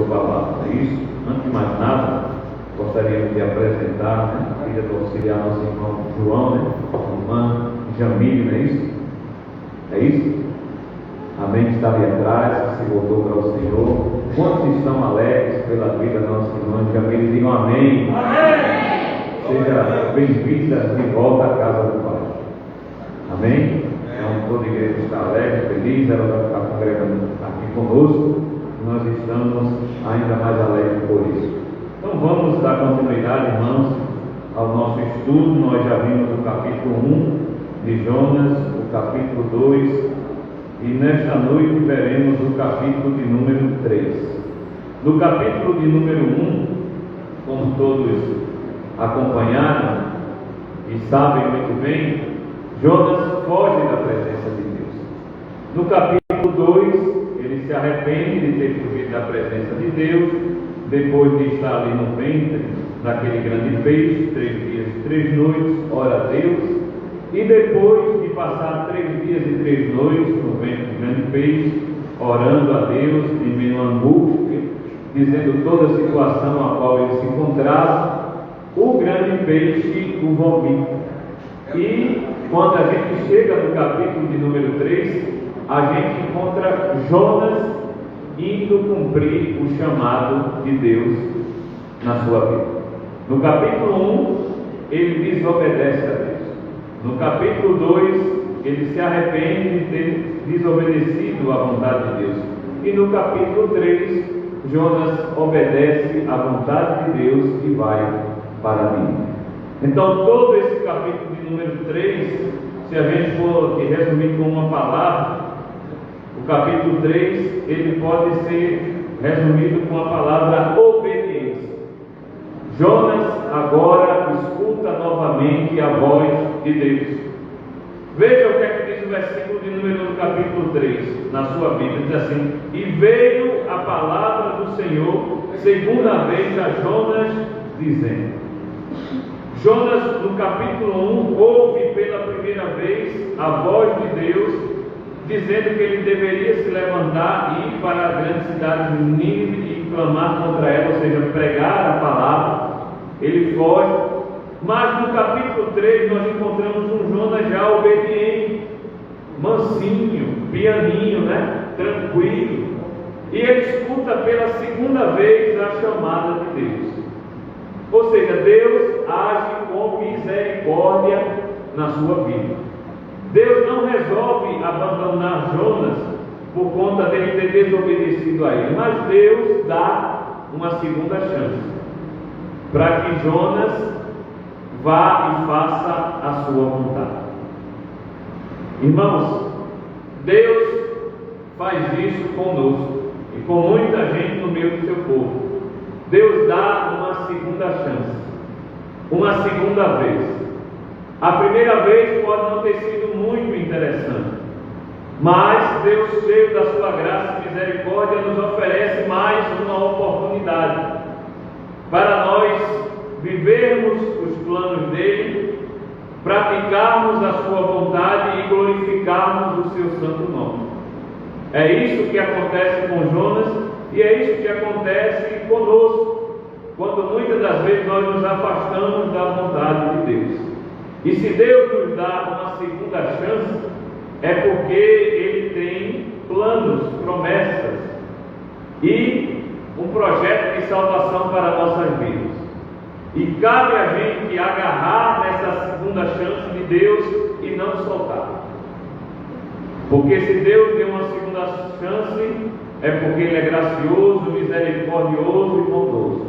palavra. É isso. Antes de mais nada, gostaria de apresentar, a filha do auxiliar, nosso irmão João, irmã Jamile, não é isso? É isso? Amém, que está ali atrás, que se voltou para o Senhor. Quantos estão alegres pela vida da nossa irmã Jamile? Digam amém. Amém. Seja bem-vinda de volta à casa do Pai. Amém? Então, toda a igreja está alegre, feliz, ela vai estar congregando aqui conosco. Nós estamos ainda mais alegres por isso. Então, vamos dar continuidade, irmãos, ao nosso estudo. Nós já vimos o capítulo 1 de Jonas, o capítulo 2, e nesta noite veremos o capítulo de número 3. No capítulo de número 1, como todos acompanharam e sabem muito bem, Jonas foge da presença de Deus. No capítulo 2, ele se arrepende de ter fugido da presença de Deus, depois de estar ali no ventre daquele grande peixe, 3 dias e 3 noites, ora a Deus, e depois de passar 3 dias e 3 noites no ventre do grande peixe, orando a Deus, em meio à angústia, dizendo toda a situação a qual ele se encontrava, o grande peixe o vomita. E quando a gente chega no capítulo de número 3, a gente encontra Jonas indo cumprir o chamado de Deus na sua vida. No capítulo 1, ele desobedece a Deus. No capítulo 2, ele se arrepende de ter desobedecido à vontade de Deus. E no capítulo 3, Jonas obedece à vontade de Deus e vai para Nínive. Então, todo esse capítulo de número 3, se a gente for resumir com uma palavra, o capítulo 3, ele pode ser resumido com a palavra obediência. Jonas agora escuta novamente a voz de Deus. Veja o que é que diz o versículo de número do capítulo 3, na sua Bíblia, diz assim: e veio a palavra do Senhor segunda vez a Jonas, dizendo. Jonas, no capítulo 1, ouve pela primeira vez a voz de Deus, dizendo que ele deveria se levantar e ir para a grande cidade de Nínive e clamar contra ela, ou seja, pregar a palavra. Ele foge, mas no capítulo 3 nós encontramos um Jonas já obediente, mansinho, pianinho, tranquilo, e ele escuta pela segunda vez a chamada de Deus. Ou seja, Deus age com misericórdia na sua vida. Deus não resolve abandonar Jonas por conta dele ter desobedecido a ele, mas Deus dá uma segunda chance para que Jonas vá e faça a sua vontade. Irmãos, Deus faz isso conosco e com muita gente no meio do seu povo. Deus dá uma segunda chance, uma segunda vez. A primeira vez pode não ter sido muito interessante, mas Deus, cheio da sua graça e misericórdia, nos oferece mais uma oportunidade para nós vivermos os planos dele, praticarmos a sua vontade e glorificarmos o seu santo nome. É isso que acontece com Jonas e é isso que acontece conosco, quando muitas das vezes nós nos afastamos da vontade de Deus. E se Deus nos dá uma segunda chance, é porque Ele tem planos, promessas e um projeto de salvação para nossas vidas. E cabe a gente agarrar nessa segunda chance de Deus e não soltar. Porque se Deus deu uma segunda chance, é porque Ele é gracioso, misericordioso e bondoso.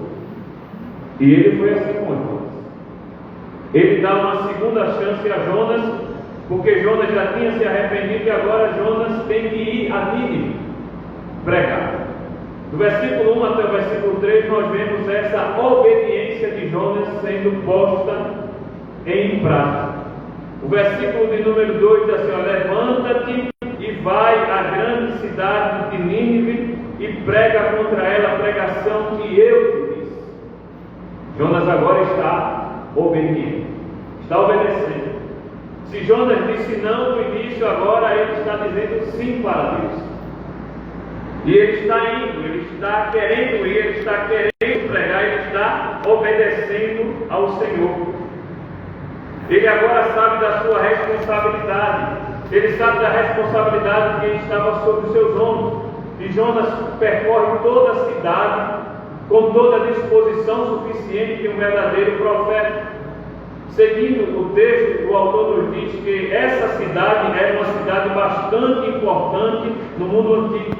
E Ele foi assim com Jonas. Ele dá uma segunda chance a Jonas, porque Jonas já tinha se arrependido e agora Jonas tem que ir a Nínive pregar. Do versículo 1 até o versículo 3 nós vemos essa obediência de Jonas sendo posta em prática. O versículo de número 2 diz assim: levanta-te e vai à grande cidade de Nínive e prega contra ela a pregação que eu te disse. Jonas agora está obediente, está obedecendo. Se Jonas disse não no início, agora ele está dizendo sim para Deus. E ele está indo, ele está querendo ir, ele está querendo pregar, ele está obedecendo ao Senhor. Ele agora sabe da sua responsabilidade. Ele sabe da responsabilidade que estava sobre os seus ombros. E Jonas percorre toda a cidade com toda a disposição suficiente de um verdadeiro profeta. Seguindo o texto, o autor nos diz que essa cidade era uma cidade bastante importante no mundo antigo.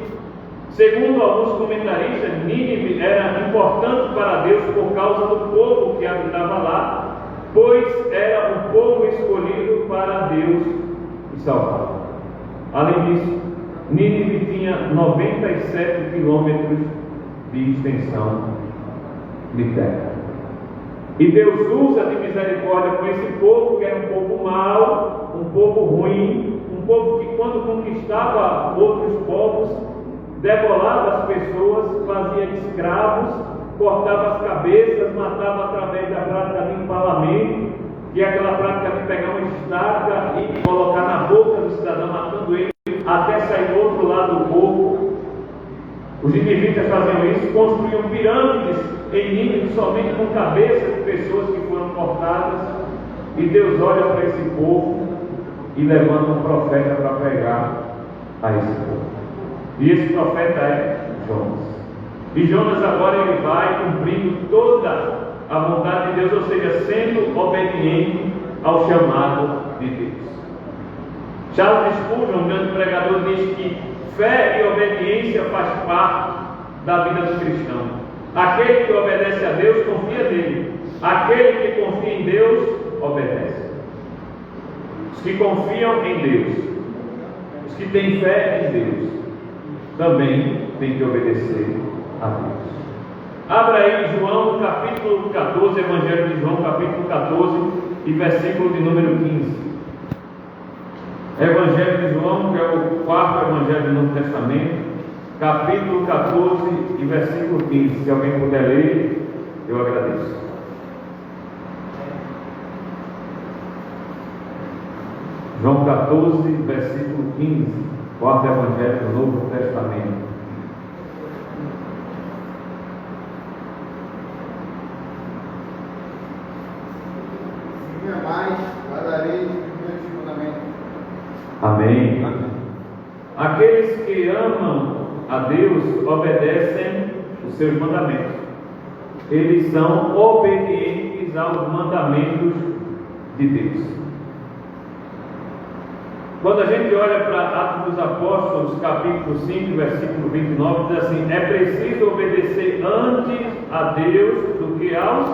Segundo alguns comentaristas, Nínive era importante para Deus por causa do povo que habitava lá, pois era o povo escolhido para Deus e salvar. Além disso, Nínive tinha 97 quilômetros de extensão de terra. E Deus usa de misericórdia com esse povo, que era um povo mau, um povo ruim, um povo que, quando conquistava outros povos, degolava as pessoas, fazia escravos, cortava as cabeças, matava através da prática de empalamento, que é aquela prática de pegar uma estaca e colocar na boca do cidadão, matando ele, até sair do outro lado do corpo. Os ninivitas faziam isso, construíam pirâmides em Nínive somente com cabeças de pessoas que foram cortadas. E Deus olha para esse povo e levanta um profeta para pregar a esse povo. E esse profeta é Jonas. E Jonas agora ele vai cumprindo toda a vontade de Deus, ou seja, sendo obediente ao chamado de Deus. Charles Spurgeon, um grande pregador, diz que fé e obediência faz parte da vida do cristão. Aquele que obedece a Deus confia nele. Aquele que confia em Deus obedece. Os que confiam em Deus, os que têm fé em Deus, também têm que obedecer a Deus. Abra aí João capítulo 14, Evangelho de João capítulo 14 e versículo de número 15. Evangelho de João, que é o quarto Evangelho do Novo Testamento, capítulo 14 e versículo 15. Se alguém puder ler, eu agradeço. João 14, versículo 15, quarto Evangelho do Novo Testamento. Se me amais, guardarei os meus mandamentos. Amém. Aqueles que amam a Deus obedecem os seus mandamentos. Eles são obedientes aos mandamentos de Deus. Quando a gente olha para Atos dos Apóstolos, capítulo 5, versículo 29, diz assim: é preciso obedecer antes a Deus do que aos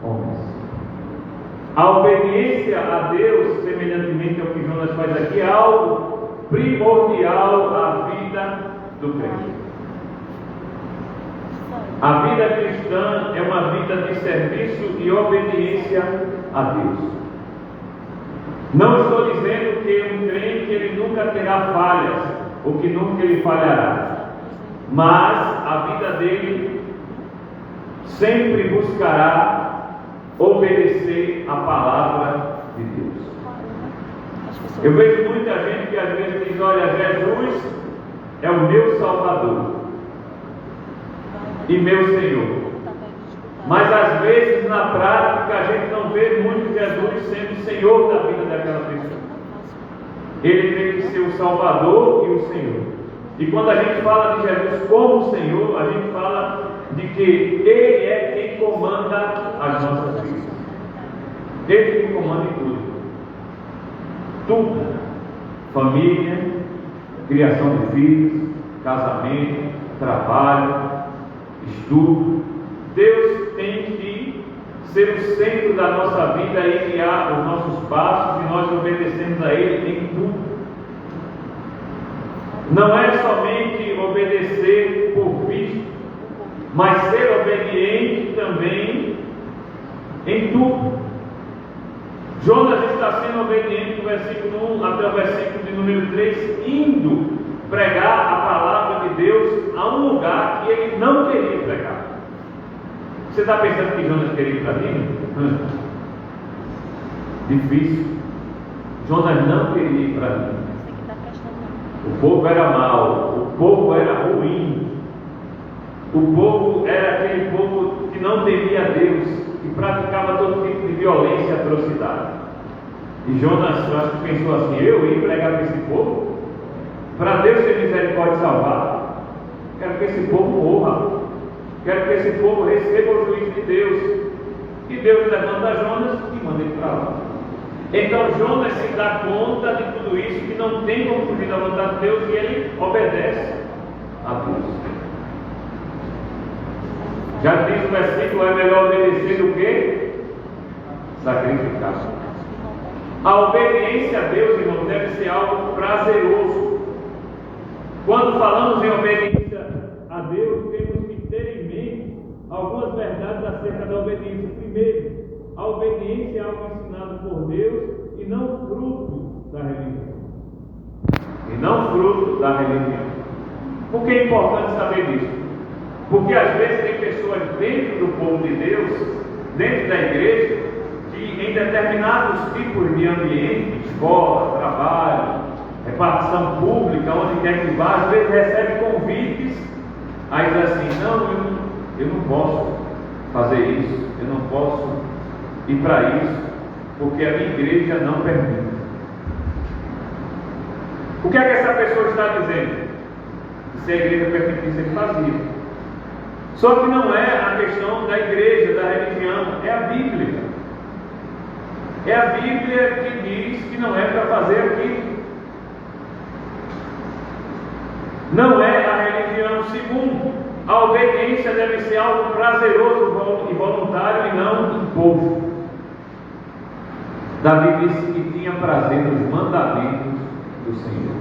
homens. A obediência a Deus, semelhantemente ao que Jonas faz aqui, é algo primordial à vida do crente. A vida cristã é uma vida de serviço e obediência a Deus. Não estou dizendo que um crente ele nunca terá falhas, ou que nunca ele falhará, mas a vida dele sempre buscará obedecer a palavra de Deus. Eu vejo muita gente que às vezes diz: olha, Jesus é o meu Salvador e meu Senhor. Mas às vezes na prática a gente não vê muito Jesus sendo Senhor da vida daquela pessoa. Ele tem que ser o Salvador e o Senhor. E quando a gente fala de Jesus como Senhor, a gente fala de que Ele é quem comanda as nossas vidas. Ele que comanda em tudo. Tudo. Família, criação de filhos, casamento, trabalho, estudo. Deus tem que ser o centro da nossa vida e guiar os nossos passos, e nós obedecemos a Ele em tudo. Não é somente obedecer por visto, mas ser obediente também em tudo. Jonas está sendo obediente do versículo 1 até o versículo de número 3, indo pregar a palavra de Deus a um lugar que ele não queria pregar. Você está pensando que Jonas queria ir para Nínive? Difícil. Jonas não queria ir para Nínive. O povo era mau, o povo era ruim. O povo era aquele povo que não temia a Deus, que praticava todo tipo de violência e atrocidade. E Jonas, eu acho que pensou assim: eu ia pregar para esse povo? Para Deus ter misericórdia e salvar? Quero que esse povo morra. Quero que esse povo receba o juízo de Deus. E Deus levanta Jonas e manda ele para lá. Então Jonas se dá conta de tudo isso, que não tem como fugir da vontade de Deus, e ele obedece a Deus. Já diz o versículo: é melhor obedecer do que sacrificar. A obediência a Deus, irmão, deve ser algo prazeroso. Quando falamos em obediência a Deus, temos que ter em mente algumas verdades acerca da obediência. Primeiro, a obediência é algo ensinado por Deus e não fruto da religião. E não fruto da religião. Por que é importante saber disso? Porque às vezes tem pessoas dentro do povo de Deus, dentro da igreja, que em determinados tipos de ambiente, escola, trabalho, repartição pública, onde quer que vá, às vezes recebe convites, aí diz assim: não, eu não posso fazer isso, eu não posso ir para isso, porque a minha igreja não permite. O que é que essa pessoa está dizendo? Se a igreja permitisse, ele fazia. Só que não é a questão da igreja, da religião, é a Bíblia. É a Bíblia que diz que não é para fazer aquilo. Não é a religião. Segundo, a obediência deve ser algo prazeroso e voluntário e não imposto. Davi disse que tinha prazer nos mandamentos do Senhor.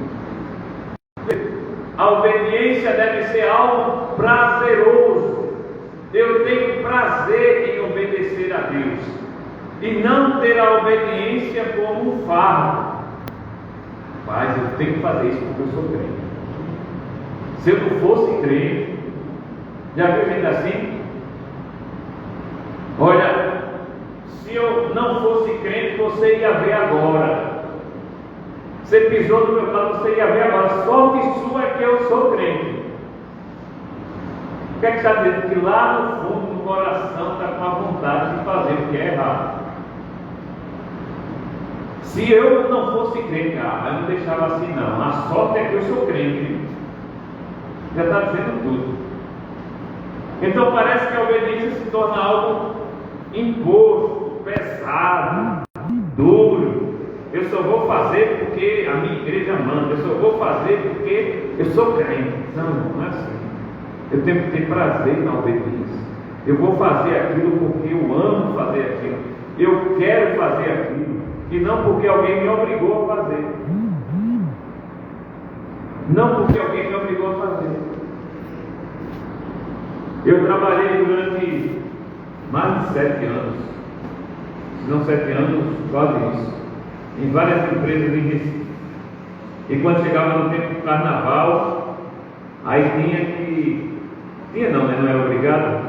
A obediência deve ser algo prazeroso. Eu tenho prazer em obedecer a Deus e não ter a obediência como um fardo. Mas eu tenho que fazer isso porque eu sou crente. Se eu não fosse crente, já viu gente assim? Olha, se eu não fosse crente, você ia ver agora. Você pisou no meu lado, você ia ver agora. Sorte sua é que eu sou crente. O que é que está dizendo? Que lá no fundo do coração está com a vontade de fazer o que é errado. Se eu não fosse crente, eu não deixava assim não. A sorte é que eu sou crente. Já está dizendo tudo. Então parece que a obediência se torna algo imposto, pesado, duro. Eu só vou fazer porque a minha igreja manda. Eu só vou fazer porque eu sou crente. Não é assim. Eu tenho que ter prazer na obediência. Eu vou fazer aquilo porque eu amo fazer aquilo. Eu quero fazer aquilo. E não porque alguém me obrigou a fazer. Não porque alguém me obrigou a fazer. Eu trabalhei durante mais de 7 anos. Se não 7 anos, quase isso. Em várias empresas em Recife. E quando chegava no tempo do carnaval, aí não era obrigado,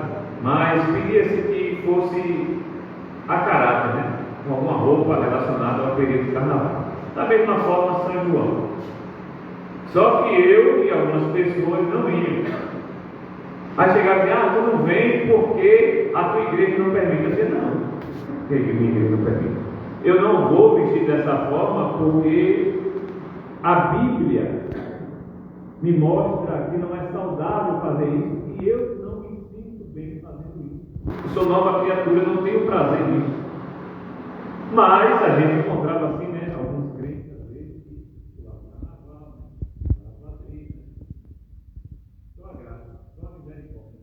mas pedia-se que fosse a caráter, né? Com alguma roupa relacionada ao período do carnaval. Da mesma forma, São João. Só que eu e algumas pessoas não iam. Aí chegava e dizia: tu não vem porque a tua igreja não permite. Eu dizia: não, porque a minha igreja não permite. Eu não vou vestir dessa forma porque a Bíblia me mostra que não é saudável fazer isso e eu não me sinto bem fazendo isso. Eu sou nova criatura, não tenho prazer nisso. Mas a gente encontrava assim, né? Alguns crentes às vezes que carnaval, quadrilha, só a graça, só a misericórdia.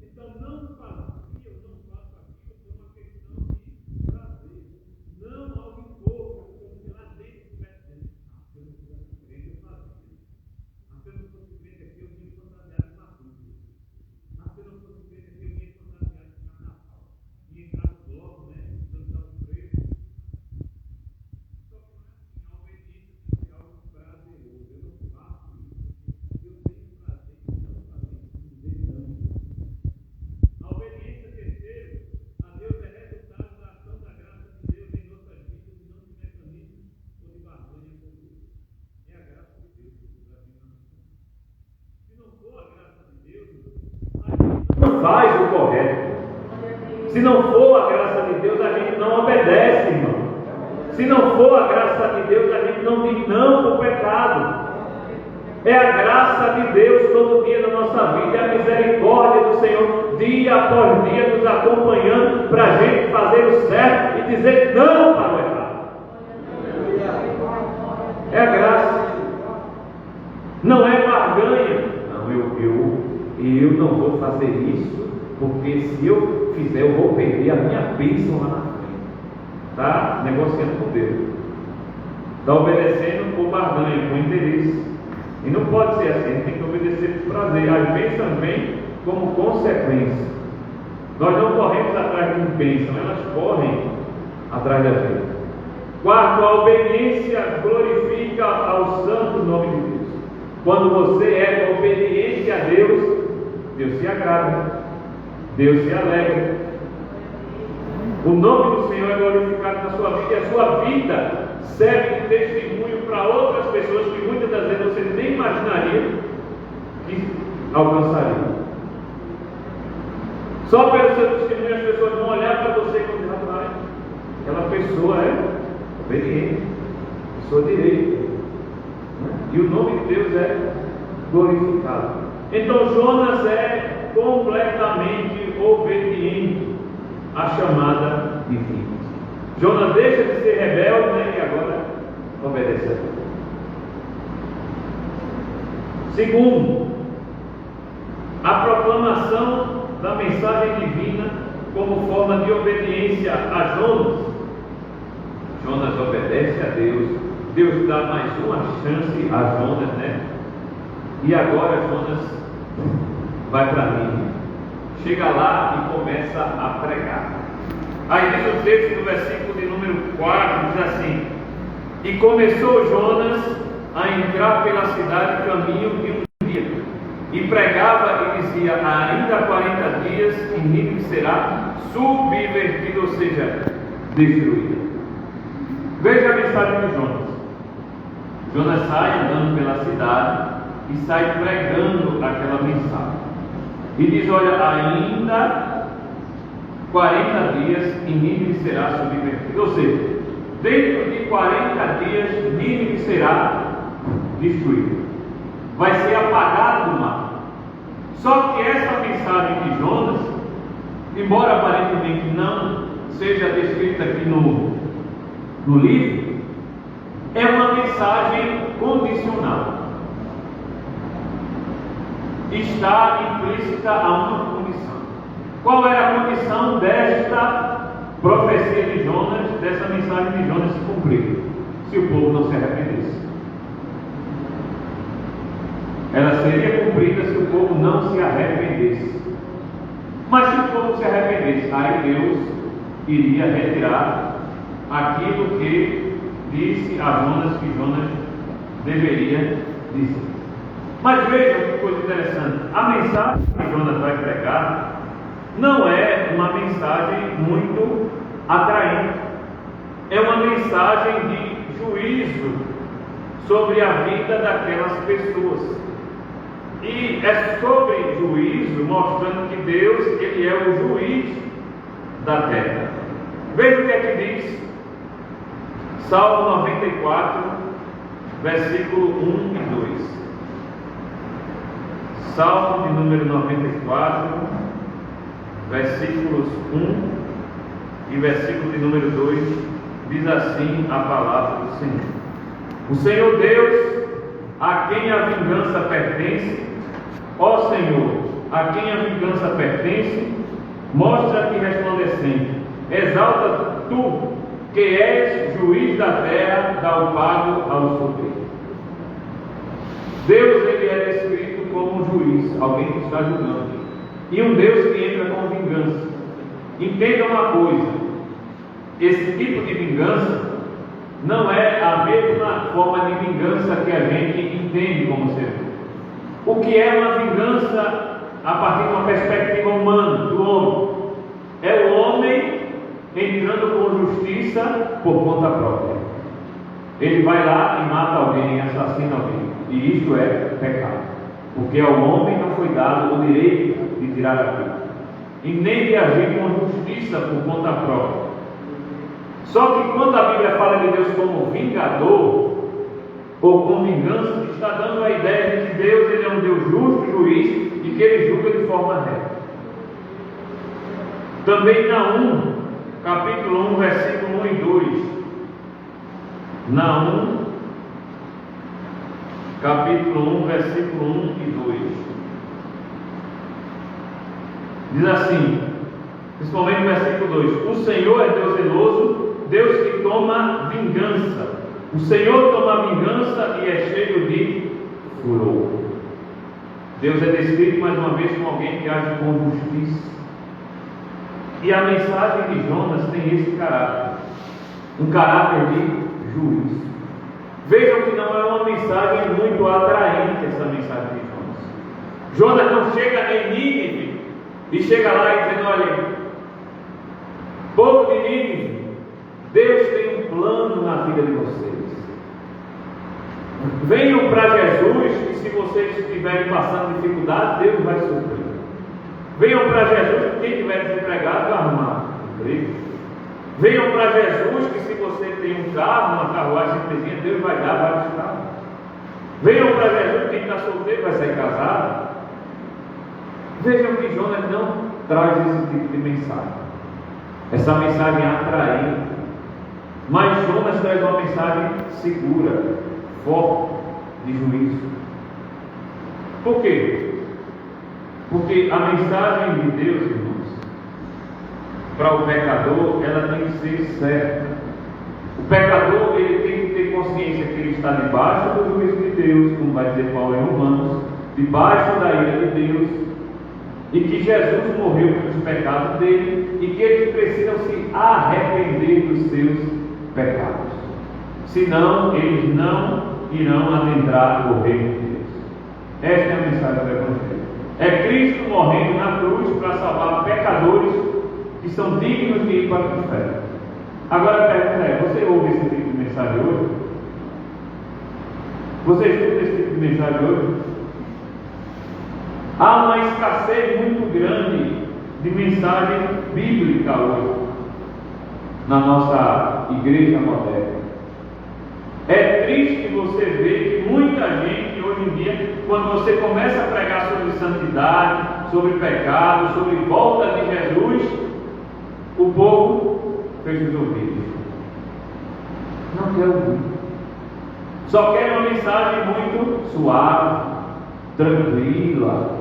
Então não faço aquilo por uma questão de prazer. Não algo imposto, como se lá dentro estivesse dizendo: se eu não fosse crente, eu fazia. Se eu não fosse crente aqui, eu tinha fantasiado de maduro. Se eu não fosse crente aqui, eu tinha fantasiado de carnaval. E entrar no bloco, né? Dançar os preços. correto. Se não for a graça de Deus, a gente não obedece, irmão. Se não for a graça de Deus, a gente não diz não para o pecado. É a graça de Deus todo dia na nossa vida, é a misericórdia do Senhor, dia após dia, nos acompanhando para a gente fazer o certo e dizer não para o errado. É a graça. Não é barganha. Não, eu não vou fazer isso, porque se eu fizer, eu vou perder a minha bênção lá na frente. Está negociando com Deus. Está obedecendo por barganha, com interesse. E não pode ser assim, a gente tem que obedecer por prazer. As bênçãos vêm como consequência. Nós não corremos atrás de bênção, elas correm atrás da gente. Quarto, a obediência glorifica ao santo nome de Deus. Quando você é obediente a Deus, Deus se agrada, Deus se alegra. O nome do Senhor é glorificado na sua vida, e a sua vida serve de testemunho para outras pessoas que muitas das vezes você nem imaginaria que alcançaria. Só pelo seu testemunho as pessoas vão olhar para você e vão dizer: rapaz, aquela pessoa é obediente, pessoa direita, e o nome de Deus é glorificado. Então Jonas é completamente obediente à chamada divina. Jonas deixa de ser rebelde, e agora obedece a Deus. Segundo, a proclamação da mensagem divina como forma de obediência a Jonas. Jonas obedece a Deus, Deus dá mais uma chance a Jonas, E agora Jonas vai para Nínive, chega lá e começa a pregar. Aí diz o texto no versículo de número 4, diz assim: e começou Jonas a entrar pela cidade caminho de um dia, e pregava e dizia: ainda 40 dias e Nínive será subvertida, ou seja, destruída. Veja a mensagem de Jonas. Jonas sai andando pela cidade e sai pregando aquela mensagem. E diz: olha, ainda 40 dias e Nínive será subvertida. Ou seja, dentro de 40 dias Nínive será destruída. Vai ser apagado do mapa. Só que essa mensagem de Jonas, embora aparentemente não seja descrita aqui no livro, é uma mensagem condicional. Está implícita a uma condição. Qual era a condição desta profecia de Jonas, dessa mensagem de Jonas se cumprir? Se o povo não se arrependesse. Ela seria cumprida se o povo não se arrependesse. Mas se o povo se arrependesse, aí Deus iria retirar aquilo que disse a Jonas que Jonas deveria dizer. Mas vejam que coisa interessante. A mensagem que Jonas vai pregar não é uma mensagem muito atraente. É uma mensagem de juízo sobre a vida daquelas pessoas. E é sobre juízo, mostrando que Deus, Ele é o juiz da terra. Veja o que é que diz Salmo 94, versículo 1 e 2. Salmo de número 94, versículos 1 e versículo de número 2, diz assim a palavra do Senhor: o Senhor Deus, a quem a vingança pertence, ó Senhor, a quem a vingança pertence, mostra-te resplandecente, exalta tu, que és juiz da terra, dá o pago ao soberbo. Deus, Ele é descrito como um juiz, alguém que está julgando, e um Deus que entra com vingança. Entenda uma coisa: esse tipo de vingança não é a mesma forma de vingança que a gente entende como ser humano. O que é uma vingança a partir de uma perspectiva humana, do homem? É o homem entrando com justiça por conta própria. Ele vai lá e mata alguém, assassina alguém, e isto é pecado, porque ao homem não foi dado o direito de tirar a vida. e nem de agir com justiça por conta própria. Só que quando a Bíblia fala de Deus como vingador, ou com vingança, está dando a ideia de que Deus ele é um Deus justo, juiz, e que Ele julga de forma reta. Também Naum, capítulo 1, versículo 1 e 2. Naum, capítulo 1, versículo 1 e 2. Diz assim, principalmente no versículo 2: O Senhor é Deus zeloso, Deus que toma vingança. O Senhor toma vingança e é cheio de furor. Deus é descrito mais uma vez como alguém que age com justiça. E a mensagem de Jonas tem esse caráter, um caráter de juízo. Vejam que não é uma mensagem muito atraente essa mensagem de Jonas. Jonas não chega em Nínive e chega lá e diz: olha, povo de Nínive, Deus tem um plano na vida de vocês. Venham para Jesus, que se vocês estiverem passando dificuldade, Deus vai suprir. Venham para Jesus, que quem estiver desempregado vai arrumar emprego. Venham para Jesus, que se você tem um carro, uma carruagem simplesinha, Deus vai dar vários carros. Venham para Jesus, quem está solteiro vai sair casado. Vejam que Jonas não traz esse tipo de mensagem, essa mensagem atraente. Mas Jonas traz uma mensagem segura, forte, de juízo. Por quê? Porque a mensagem de Deus, irmãos, para o pecador, ela tem que ser certa. O pecador, ele tem que ter consciência que ele está debaixo do juízo de Deus, como vai dizer Paulo em Romanos, debaixo da ira de Deus, e que Jesus morreu pelos pecados dele, e que eles precisam se arrepender dos seus pecados. Senão, eles não irão adentrar o reino de Deus. Esta é a mensagem do Evangelho. É Cristo morrendo na cruz para salvar pecadores que são dignos de ir para o inferno. Agora a pergunta é: você ouve esse tipo de mensagem hoje? Você escuta esse tipo de mensagem hoje? Há uma escassez muito grande de mensagem bíblica hoje na nossa igreja moderna. É triste você ver que muita gente hoje em dia, quando você começa a pregar sobre santidade, sobre pecado, sobre volta de Jesus, o povo fecha os ouvidos. Não quer ouvir. Só quer uma mensagem muito suave, tranquila,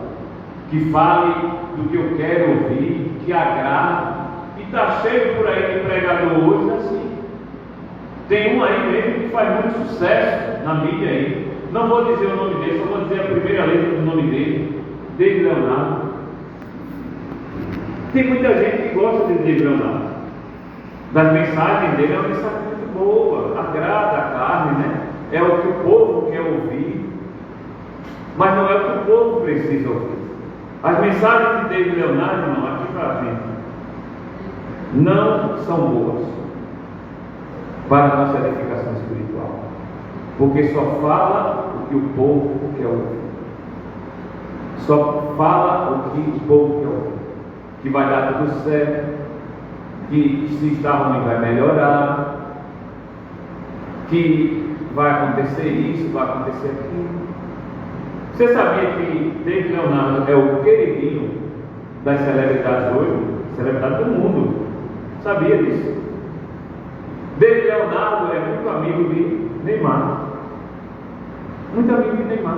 que fale do que eu quero ouvir, que agrade. E está cheio por aí de pregador hoje assim. Tem um aí mesmo que faz muito sucesso na mídia aí. Não vou dizer o nome dele, só vou dizer a primeira letra do nome dele: David Leonardo. Tem muita gente que gosta de David Leonardo. Das mensagens dele é uma mensagem muito boa, agrada a carne, né? É o que o povo quer ouvir, mas não é o que o povo precisa ouvir. As mensagens de David Leonardo, não, aqui para frente, não são boas para a nossa edificação espiritual, porque só fala o que o povo quer ouvir, só fala o que o povo quer ouvir, que vai dar tudo certo, que se está ruim vai melhorar, que vai acontecer isso, vai acontecer aquilo. Você sabia que David Leonardo é o queridinho das celebridades hoje? Celebridade do mundo. Sabia disso? David Leonardo é muito amigo de Neymar. Muito amigo de Neymar.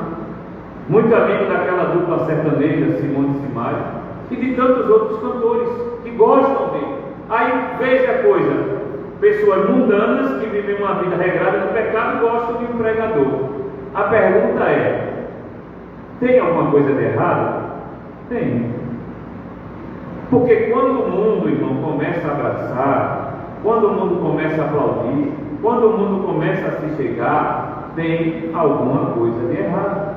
Muito amigo daquela dupla sertaneja, Simone e Simaria, e de tantos outros cantores que gostam dele. Aí veja a coisa: pessoas mundanas que vivem uma vida regrada no pecado gostam de um pregador. A pergunta é: tem alguma coisa de errado? Tem. Porque quando o mundo, irmão, começa a abraçar, quando o mundo começa a aplaudir, quando o mundo começa a se chegar, tem alguma coisa de errado.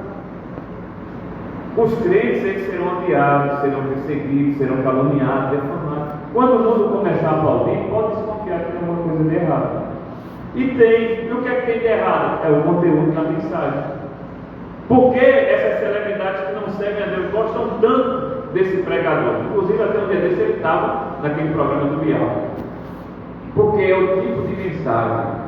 Os crentes eles serão odiados, serão perseguidos, serão caluniados, defamados. Quando o mundo começar a aplaudir, pode desconfiar que tem alguma coisa de errado. E tem. E o que é que tem de errado? É o conteúdo da mensagem. Por que essas celebridades que não servem a Deus gostam tanto desse pregador. Inclusive, até um dia desse ele estava naquele programa do Bial. Porque é o tipo de mensagem